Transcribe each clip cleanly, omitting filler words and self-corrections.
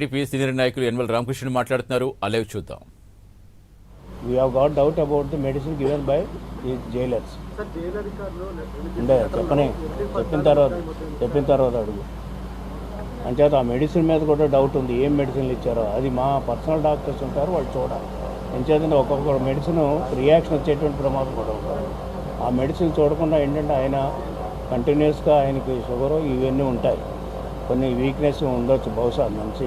TDP senior నాయకులు యనమల రామకృష్ణ మాట్లాడుతున్నారు. Alive చూద్దాం. We have got doubt about the medicine given by the jailers. చెప్పిన తర్వాత అడుగు అంచేత ఆ మెడిసిన్ మీద కూడా డౌట్ ఉంది. ఏం మెడిసిన్లు ఇచ్చారో అది మా పర్సనల్ డాక్టర్స్ ఉంటారు, వాళ్ళు చూడాలి. ఎంచేతంటే ఒక్కొక్క మెడిసిన్ రియాక్షన్ వచ్చేటువంటి ప్రమాదం కూడా ఉంటుంది. ఆ మెడిసిన్ చూడకుండా ఏంటంటే ఆయన కంటిన్యూస్గా ఆయనకి షుగరు ఇవన్నీ ఉంటాయి, కొన్ని వీక్నెస్ ఉండొచ్చు బహుశా మంచి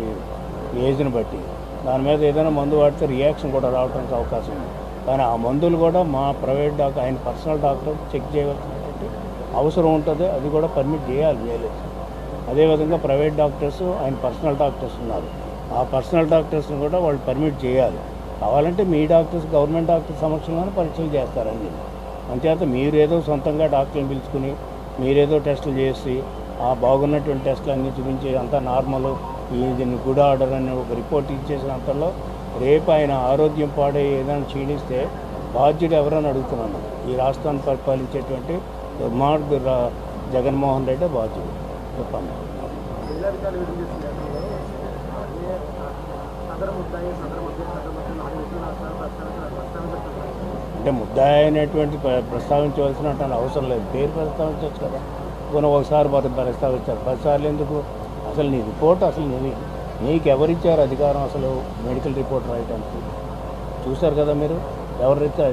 ఏజ్ని బట్టి. దాని మీద ఏదైనా మందు వాడితే రియాక్షన్ కూడా రావడానికి అవకాశం ఉంది. కానీ ఆ మందులు కూడా మా ప్రైవేట్ డాక్టర్, ఆయన పర్సనల్ డాక్టర్ చెక్ చేయవలసినటువంటి అవసరం ఉంటుంది. అది కూడా పర్మిట్ చేయాలి చేయలేదు. అదేవిధంగా ప్రైవేట్ డాక్టర్స్, ఆయన పర్సనల్ డాక్టర్స్ ఉన్నారు, ఆ పర్సనల్ డాక్టర్స్ని కూడా వాళ్ళు పర్మిట్ చేయాలి. కావాలంటే మీ డాక్టర్స్ గవర్నమెంట్ డాక్టర్ సమక్షంలోనే పరీక్షలు చేస్తారండి. అంచేత మీరేదో సొంతంగా డాక్టర్ని పిలుచుకుని మీరేదో టెస్టులు చేసి ఆ బాగున్నటువంటి టెస్టులు అన్నీ చూపించి అంతా నార్మల్, దీన్ని గుడ్ ఆర్డర్ అని ఒక రిపోర్ట్ ఇచ్చేసినంతలో రేపు ఆయన ఆరోగ్యం పాడే ఏదైనా క్షీణిస్తే బాధ్యుడు ఎవరని అడుగుతున్నాను. ఈ రాష్ట్రాన్ని పరిపాలించేటువంటి దుర్మార్గు జగన్మోహన్ రెడ్డి బాధ్యుడు. చెప్పండి. అంటే ముద్దాయి అనేటువంటి ప్రస్తావించవలసిన అవసరం లేదు. పేరు ప్రస్తావించవచ్చు కదా. కొన్ని ఒకసారి ప్రస్తావించారు, 10 సార్లు ఎందుకు? అసలు నీ రిపోర్ట్ అసలు నీకు ఎవరిచ్చారు అధికారం అసలు మెడికల్ రిపోర్ట్ రాయడానికి? చూశారు కదా మీరు.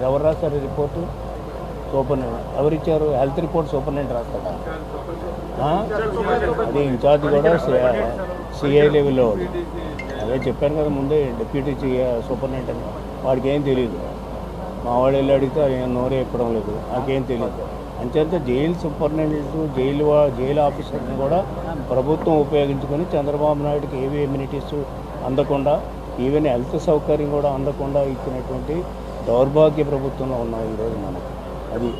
ఎవరు రాస్తారు ఈ రిపోర్టు? సూపరింటెండెంట్. ఎవరిచ్చారు? హెల్త్ రిపోర్ట్ సూపరింటెండెంట్ రాస్తాడా? అది ఇన్ఛార్జ్ కూడా సిఐ లెవెల్లో. అదే చెప్పాను కదా ముందే, డిప్యూటీ సూపరింటెండెంట్. వాడికి ఏం తెలియదు. మా వాడు వెళ్ళి అడిగితే నోరే ఎప్పడం లేదు, నాకేం తెలియదు. అంచేత జైలు సూపరింటెండెంట్, జైలు ఆఫీసర్ని కూడా ప్రభుత్వం ఉపయోగించుకొని చంద్రబాబు నాయుడుకి ఏవి ఎమ్యూనిటీస్ అందకుండా, ఈవెన్ హెల్త్ సౌకర్యం కూడా అందకుండా ఇచ్చినటువంటి దౌర్భాగ్య ప్రభుత్వంలో ఉన్నాం ఈరోజు మనకు. అది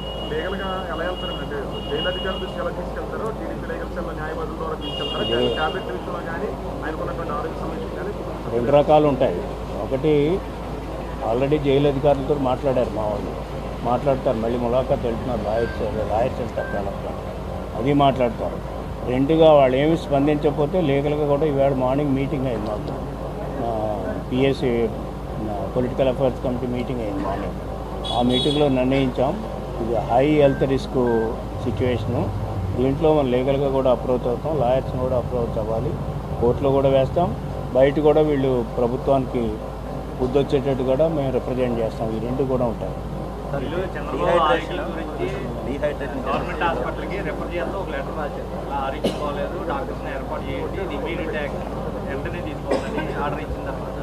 రెండు రకాలు ఉంటాయి. ఒకటి ఆల్రెడీ జైలు అధికారులతో మాట్లాడారు మా వాళ్ళు, మాట్లాడతారు. మళ్ళీ ములాఖాత్ వెళ్తున్నారు, లాయర్స్ వెళ్తారు కలెక్టర్, అది మాట్లాడతారు. రెండుగా వాళ్ళు ఏమి స్పందించకపోతే లీగల్గా కూడా ఈవేళ మార్నింగ్ మీటింగ్ అయింది మాకు, PSC political affairs committee meeting అయింది మార్నింగ్. ఆ మీటింగ్లో నిర్ణయించాం, ఇది హై హెల్త్ రిస్క్ సిచ్యువేషను, దీంట్లో మనం లీగల్గా కూడా అప్రోచ్ అవుతాం, లాయర్స్ని కూడా అప్రోచ్ అవ్వాలి, కోర్టులో కూడా వేస్తాం, బయట కూడా వీళ్ళు ప్రభుత్వానికి బుద్ధి వచ్చేటట్టు కూడా మేము రిప్రజెంట్ చేస్తాం. ఈ రెండు కూడా ఉంటాయి. గవర్నమెంట్ హాస్పిటల్కి రెఫర్ చేయాలి, ఒక లెటర్ రాశారు, ఆరోగ్యం పోలేదు, డాక్టర్స్ని ఏర్పాటు చేయండి, ఇది ఇమీడియట్ యాక్షన్ వెంటనే తీసుకోవాలని ఆర్డర్ ఇచ్చిన తర్వాత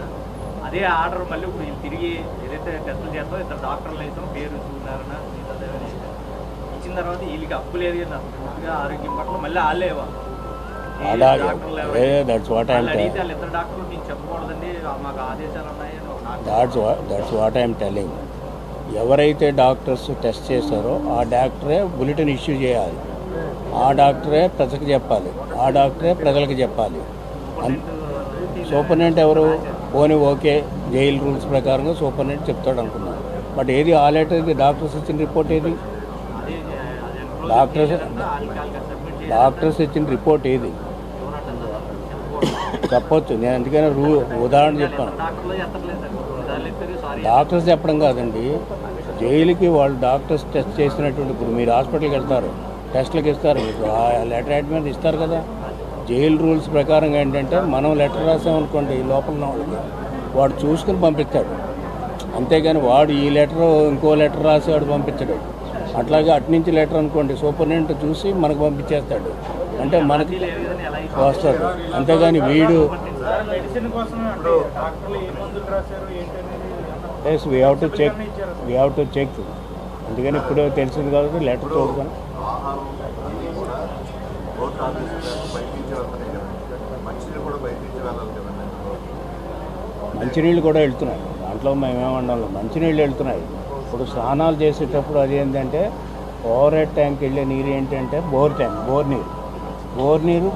అదే ఆర్డర్ మళ్ళీ ఇప్పుడు వీళ్ళు తిరిగి ఏదైతే టెస్టులు చేస్తామో 2 డాక్టర్లు వేసాం, పేరు చూడారన ఇచ్చిన తర్వాత వీళ్ళకి అప్పు లేదు కదా పూర్తిగా ఆరోగ్యం పట్ల మళ్ళీ వాళ్ళే అడిగితే వాళ్ళు 2 డాక్టర్లు మీకు చెప్పకూడదండి, మాకు ఆదేశాలు ఉన్నాయని. That's what I'm telling. ఎవరైతే డాక్టర్స్ టెస్ట్ చేశారో ఆ డాక్టరే బులెటిన్ ఇష్యూ చేయాలి, ఆ డాక్టరే ప్రజలకు చెప్పాలి, ఆ డాక్టరే ప్రజలకు చెప్పాలి. సూపరింటెండెంట్ ఎవరు? పోనీ ఓకే, జైలు రూల్స్ ప్రకారంగా సూపరింటెండెంట్ చెప్తాడు అనుకున్నాను. బట్ ఏది ఆ లెటర్, డాక్టర్స్ ఇచ్చిన రిపోర్ట్ ఏది? డాక్టర్స్ ఇచ్చిన రిపోర్ట్ ఏది చెప్పొచ్చు. నేను అందుకనే ఉదాహరణ చెప్పాను. డాక్టర్స్ చెప్పడం కాదండి, జైలుకి వాళ్ళు డాక్టర్స్ టెస్ట్ చేసినటువంటి, ఇప్పుడు మీరు హాస్పిటల్కి వెళ్తారు, టెస్ట్లకు ఇస్తారు, మీకు ఆ లెటర్ అడ్మిట్ ఇస్తారు కదా. జైలు రూల్స్ ప్రకారం ఏంటంటే మనం లెటర్ రాసామనుకోండి లోపల ఉన్న వాళ్ళకి, వాడు చూసుకుని పంపిస్తాడు, అంతేగాని వాడు ఈ లెటర్ ఇంకో లెటర్ రాసి వాడు పంపించడు. అట్లాగే అట్నుంచి లెటర్ అనుకోండి, సూపరింటెండెంట్ చూసి మనకు పంపించేస్తాడు, అంటే మనకి వస్తాడు. అంతేగాని వీడు yes we have to check. అందుకని ఇప్పుడే తెలిసింది కాబట్టి లెటర్ చూసుకొని మంచినీళ్ళు కూడా వెళ్తున్నాయి. దాంట్లో మేమేమన్నాం, మంచినీళ్ళు వెళ్తున్నాయి. ఇప్పుడు స్నానాలు చేసేటప్పుడు అది ఏంటంటే ఓవర్ హెడ్ ట్యాంక్ వెళ్ళే నీరు ఏంటంటే బోర్ నీరు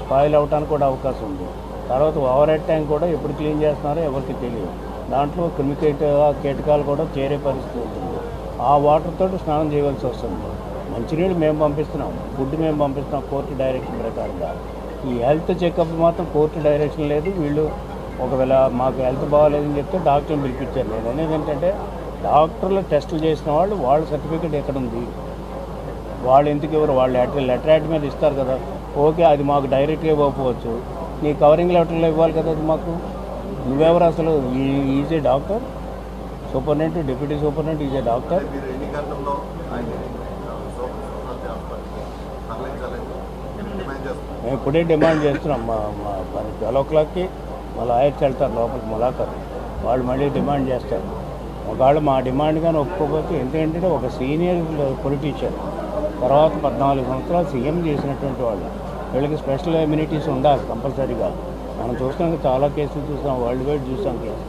స్పాయిల్ అవడానికి కూడా అవకాశం ఉంది. తర్వాత ఓవర్ హెడ్ ట్యాంక్ కూడా ఎప్పుడు క్లీన్ చేస్తున్నారో ఎవరికి తెలియదు. దాంట్లో కీటకాలు కూడా చేరే పరిస్థితి ఉంటుంది. ఆ వాటర్ తోటి స్నానం చేయవలసి వస్తుంది. మంచినీళ్ళు మేము పంపిస్తున్నాం, ఫుడ్ మేము పంపిస్తున్నాం కోర్టు డైరెక్షన్ ప్రకారంగా. ఈ హెల్త్ చెకప్ మాత్రం కోర్టు డైరెక్షన్ లేదు. వీళ్ళు ఒకవేళ మాకు హెల్త్ బాగాలేదని చెప్తే డాక్టర్ని పిలిపించారు. నేను అనేది ఏంటంటే డాక్టర్లు టెస్టులు చేసిన వాళ్ళు వాళ్ళ సర్టిఫికేట్ ఎక్కడుంది, వాళ్ళు ఎందుకు ఇవ్వరు? వాళ్ళు లెటర్ యాడ్ మీద ఇస్తారు కదా. ఓకే, అది మాకు డైరెక్ట్గా ఇవ్వకపోవచ్చు, నీ కవరింగ్ లెటర్లో ఇవ్వాలి కదా. అది మాకు నువ్వెవరు అసలు? Is a doctor, superintendent, deputy superintendent is a doctor. మేము ఇప్పుడే డిమాండ్ చేస్తున్నాం. మా 12 o'clockకి మా లాయర్స్ వెళ్తారు లోపలికి ములాఖరు, వాళ్ళు మళ్ళీ డిమాండ్ చేస్తారు. ఒకవేళ మా డిమాండ్ కానీ ఒప్పుకోకపోతే, ఎందుకంటే ఒక సీనియర్ పొలిటీషియన్, తర్వాత 14 సంవత్సరాలు సీఎం చేసినటువంటి వాళ్ళు, వీళ్ళకి స్పెషల్ ఇమ్యూనిటీస్ ఉండాలి కంపల్సరీగా. మనం చూస్తాం, చాలా కేసులు చూస్తాం, వరల్డ్ వైడ్ చూస్తాం కేసు.